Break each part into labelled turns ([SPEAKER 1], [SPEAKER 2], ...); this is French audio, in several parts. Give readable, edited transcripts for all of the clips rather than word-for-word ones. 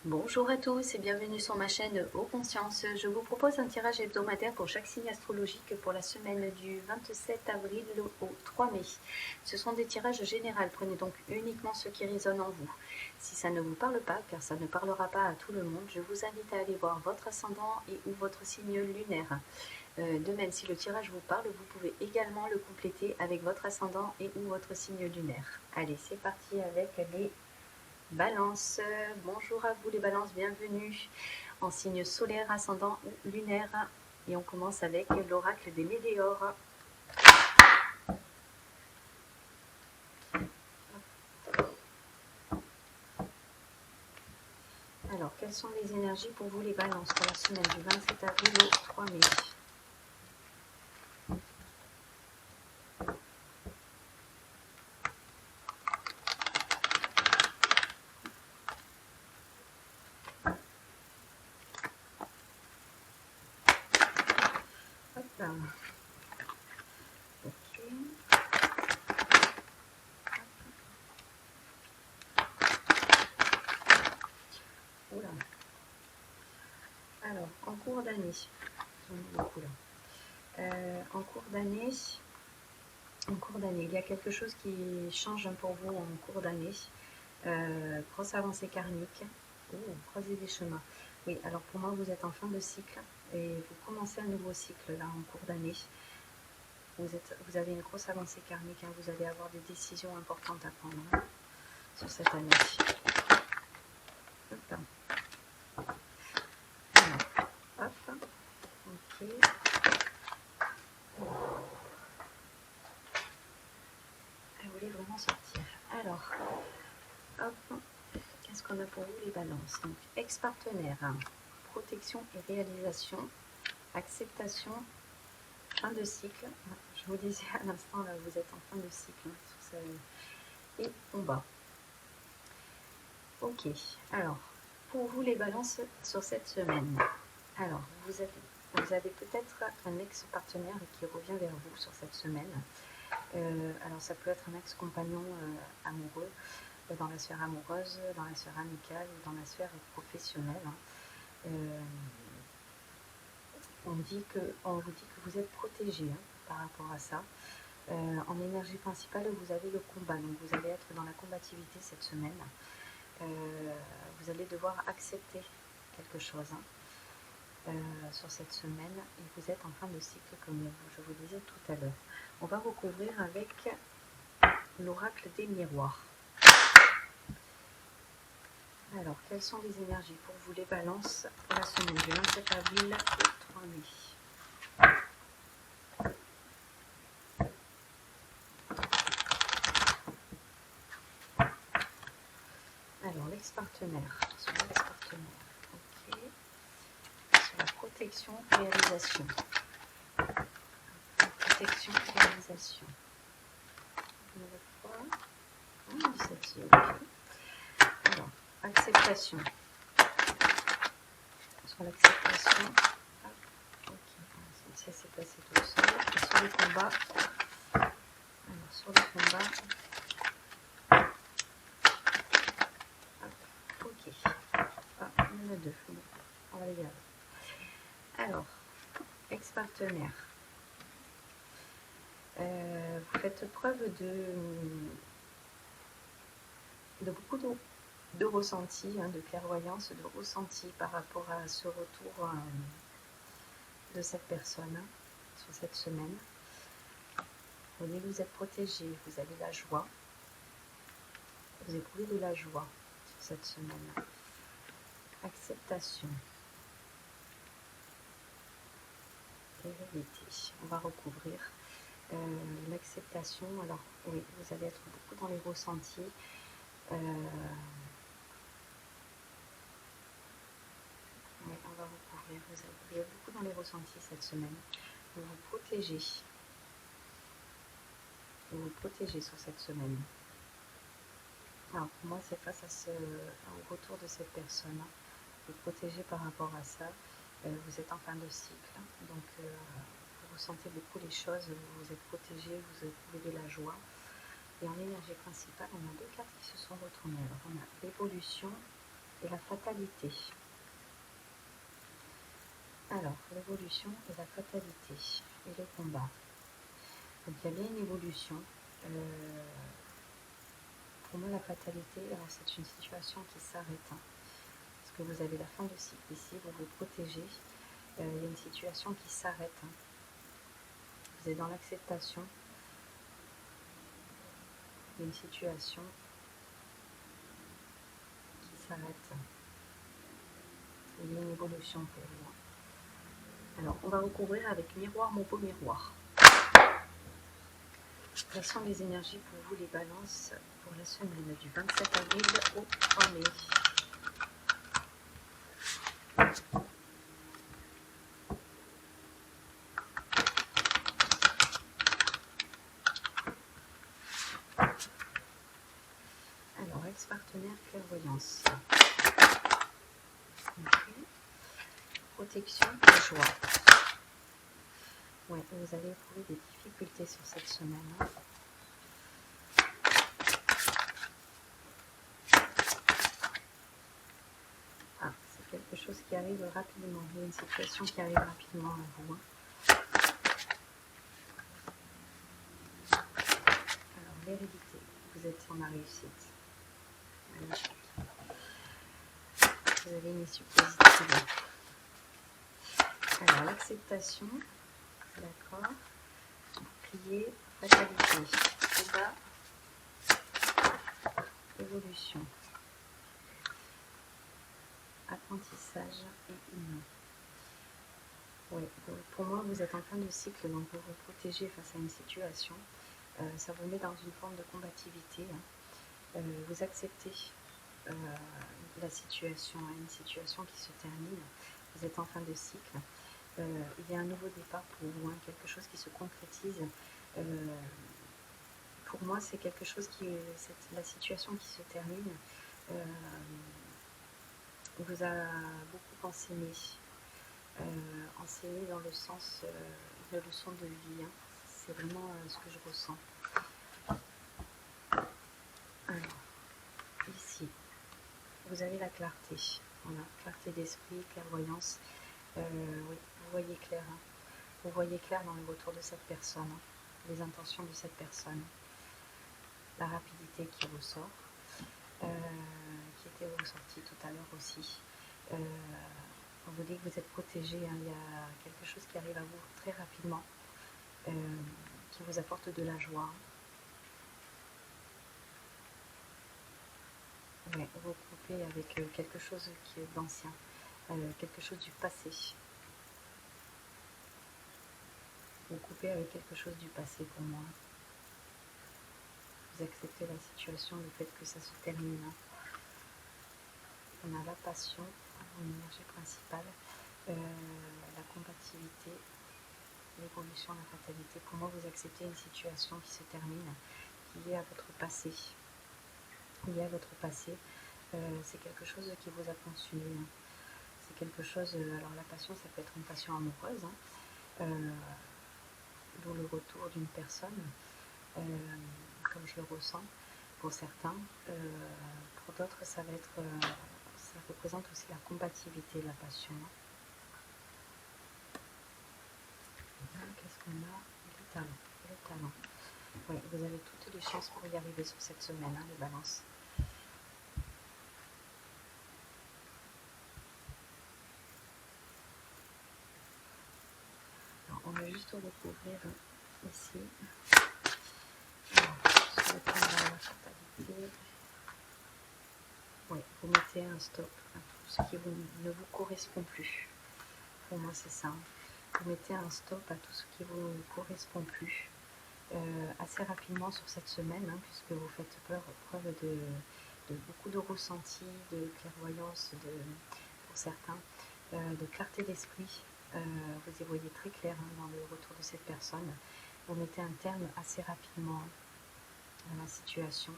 [SPEAKER 1] Bonjour à tous et bienvenue sur ma chaîne Eau Conscience. Je vous propose un tirage hebdomadaire pour chaque signe astrologique pour la semaine du 27 avril au 3 mai. Ce sont des tirages généraux, prenez donc uniquement ce qui résonne en vous. Si ça ne vous parle pas, car ça ne parlera pas à tout le monde, je vous invite à aller voir votre ascendant et ou votre signe lunaire. De même, si le tirage vous parle, vous pouvez également le compléter avec votre ascendant et ou votre signe lunaire. Allez, c'est parti avec les Balance, bonjour à vous les balances, bienvenue en signe solaire, ascendant ou lunaire. Et on commence avec l'oracle des météores. Alors, quelles sont les énergies pour vous les balances pour la semaine du 27 avril au 3 mai? Hop là. Ok. Oula. Alors, en cours d'année, en cours d'année, il y a quelque chose qui change pour vous en cours d'année. Grosse avancée karmique. Croiser des chemins. Oui, alors pour moi, vous êtes en fin de cycle et vous commencez un nouveau cycle là en cours d'année. Vous avez une grosse avancée karmique, hein, vous allez avoir des décisions importantes à prendre sur cette année. Hop. Alors, hop, ok. Elle voulait vraiment sortir. Alors, hop, qu'est-ce qu'on a pour vous les balances? Donc, ex-partenaire, hein, protection et réalisation, acceptation, fin de cycle. Je vous disais à l'instant, là, vous êtes en fin de cycle. Hein, et on bat. Ok, alors, pour vous les balances sur cette semaine. Alors, vous avez peut-être un ex-partenaire qui revient vers vous sur cette semaine. Alors, ça peut être un ex-compagnon amoureux, dans la sphère amoureuse, dans la sphère amicale, dans la sphère professionnelle. On vous dit que vous êtes protégé par rapport à ça. En énergie principale, vous avez le combat, donc vous allez être dans la combativité cette semaine. Vous allez devoir accepter quelque chose sur cette semaine et vous êtes en fin de cycle comme je vous disais tout à l'heure. On va recouvrir avec l'oracle des miroirs. Alors, quelles sont les énergies pour vous les balances pour la semaine du 27 avril au 3 mai? Alors, l'ex-partenaire, sur l'ex-partenaire, ok. Sur la protection, réalisation. Protection, réalisation. Une nouvelle fois. Celle-ci, ok. Alors, acceptation. Sur l'acceptation, ok, ça s'est passé tout seul. Et sur le combat, alors sur le combat, ok, il y en a deux, on va les garder. Alors, ex-partenaire, vous faites preuve de beaucoup de ressenti, de clairvoyance, de ressenti par rapport à ce retour de cette personne sur cette semaine. Vous voyez, vous êtes protégé, vous avez la joie, vous éprouvez de la joie sur cette semaine. Acceptation et vérité. On va recouvrir l'acceptation. Alors oui, vous allez être beaucoup dans les ressentis. Oui, on va recouvrir. Vous êtes beaucoup dans les ressentis cette semaine. Vous vous protégez. Vous vous protégez sur cette semaine. Alors pour moi, c'est face à au retour de cette personne. Vous protégez par rapport à ça. Vous êtes en fin de cycle, donc vous ressentez beaucoup les choses, vous êtes protégé, vous éprouvez de la joie. Et en énergie principale, on a deux cartes qui se sont retournées. Alors on a l'évolution et la fatalité. Alors, l'évolution et la fatalité et le combat. Donc il y a bien une évolution. Pour moi, la fatalité, alors c'est une situation qui s'arrête. Parce que vous avez la fin de cycle ici, vous vous protégez. Il y a une situation qui s'arrête. Vous êtes dans l'acceptation. Il y a une situation qui s'arrête. Il y a une évolution pour vous. Alors, on va recouvrir avec miroir, mon beau miroir. Quelles sont les énergies pour vous, les balances, pour la semaine du 27 avril au 3 mai? Alors, ex-partenaire, clairvoyance. Okay. Protection et joie. Ouais, vous allez éprouver des difficultés sur cette semaine. Ah, c'est quelque chose qui arrive rapidement. Il y a une situation qui arrive rapidement à vous. Alors, l'hérédité. Vous êtes sur ma réussite. Magnifique. Vous avez une issue positive. Alors, l'acceptation. D'accord. Bouclier, fatalité. Combat. Évolution. Apprentissage et union. Oui, pour moi, vous êtes en fin de cycle, donc vous vous protégez face à une situation. Ça vous met dans une forme de combativité. Vous acceptez la situation, une situation qui se termine. Vous êtes en fin de cycle. Il y a un nouveau départ pour vous, quelque chose qui se concrétise. Pour moi, c'est quelque chose qui est la situation qui se termine. Vous a beaucoup enseigné. Enseigné dans le sens de leçon de vie. C'est vraiment ce que je ressens. Alors, ici, vous avez la clarté. Voilà, clarté d'esprit, clairvoyance. Oui, vous voyez clair. Vous voyez clair dans le retour de cette personne, les intentions de cette personne, la rapidité qui ressort, qui était ressortie tout à l'heure aussi. On vous dit que vous êtes protégé, il y a quelque chose qui arrive à vous très rapidement, qui vous apporte de la joie. Ouais, vous coupez avec quelque chose qui est d'ancien, quelque chose du passé. Vous coupez avec quelque chose du passé pour moi. Vous acceptez la situation, le fait que ça se termine. On a la passion, l'énergie principale, la combativité, l'évolution, la fatalité. Pour moi, vous acceptez une situation qui se termine, qui est à votre passé. Lié à votre passé, c'est quelque chose qui vous a consumé. C'est quelque chose, alors la passion, ça peut être une passion amoureuse, d'où le retour d'une personne, comme je le ressens pour certains. Pour d'autres, ça va être, ça représente aussi la combativité, la passion. Qu'est-ce qu'on a? Le talent. Le talent. Oui, vous avez toutes les chances pour y arriver sur cette semaine, les balances. Alors, on va juste recouvrir ici. Alors, sur le plan de la fatalité. Oui, vous mettez un stop à tout ce qui ne vous correspond plus. Pour moi, c'est ça. Vous mettez un stop à tout ce qui ne vous correspond plus. Assez rapidement sur cette semaine, puisque vous faites preuve de beaucoup de ressenti, de clairvoyance pour certains, de clarté d'esprit. Vous y voyez très clair dans le retour de cette personne. Vous mettez un terme assez rapidement à la situation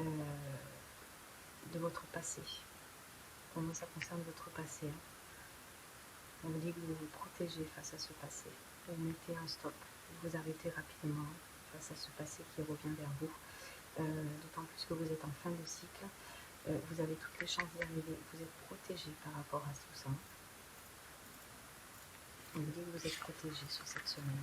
[SPEAKER 1] de votre passé. Pour moi, ça concerne votre passé. On vous dit que vous vous protégez face à ce passé. Vous mettez un stop. Vous arrêtez rapidement face à ce passé qui revient vers vous. D'autant plus que vous êtes en fin de cycle. Vous avez toutes les chances d'y arriver. Vous êtes protégé par rapport à tout ça. On me dit que vous êtes protégé sur cette semaine.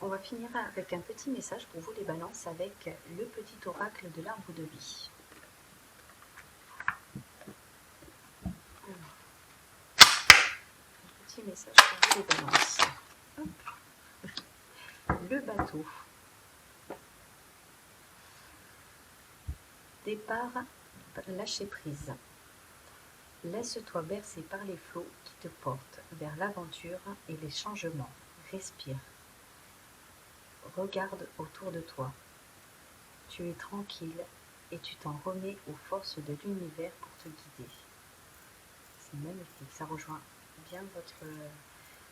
[SPEAKER 1] On va finir avec un petit message pour vous les balances avec le petit oracle de l'arbre de vie. Alors, un petit message pour vous les balances. Le bateau. Départ, lâcher prise. Laisse-toi bercer par les flots qui te portent vers l'aventure et les changements. Respire. Regarde autour de toi. Tu es tranquille et tu t'en remets aux forces de l'univers pour te guider. C'est magnifique, ça rejoint bien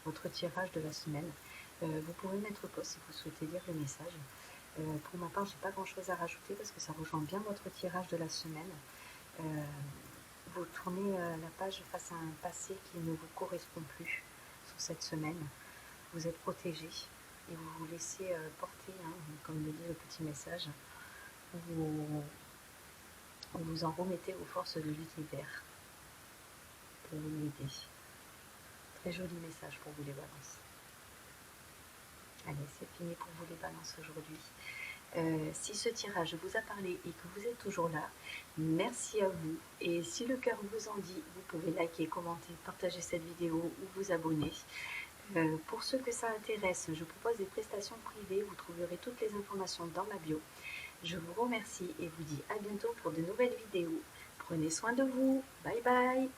[SPEAKER 1] votre tirage de la semaine. Vous pouvez mettre pause si vous souhaitez lire le message. Pour ma part, je n'ai pas grand chose à rajouter parce que ça rejoint bien votre tirage de la semaine. Vous tournez la page face à un passé qui ne vous correspond plus sur cette semaine. Vous êtes protégé et vous vous laissez porter, comme le dit le petit message. Vous vous en remettez aux forces de l'univers pour vous guider. Très joli message pour vous les balances. Allez, c'est fini pour vous les balances aujourd'hui. Si ce tirage vous a parlé et que vous êtes toujours là, merci à vous. Et si le cœur vous en dit, vous pouvez liker, commenter, partager cette vidéo ou vous abonner. Pour ceux que ça intéresse, je propose des prestations privées. Vous trouverez toutes les informations dans ma bio. Je vous remercie et vous dis à bientôt pour de nouvelles vidéos. Prenez soin de vous. Bye bye.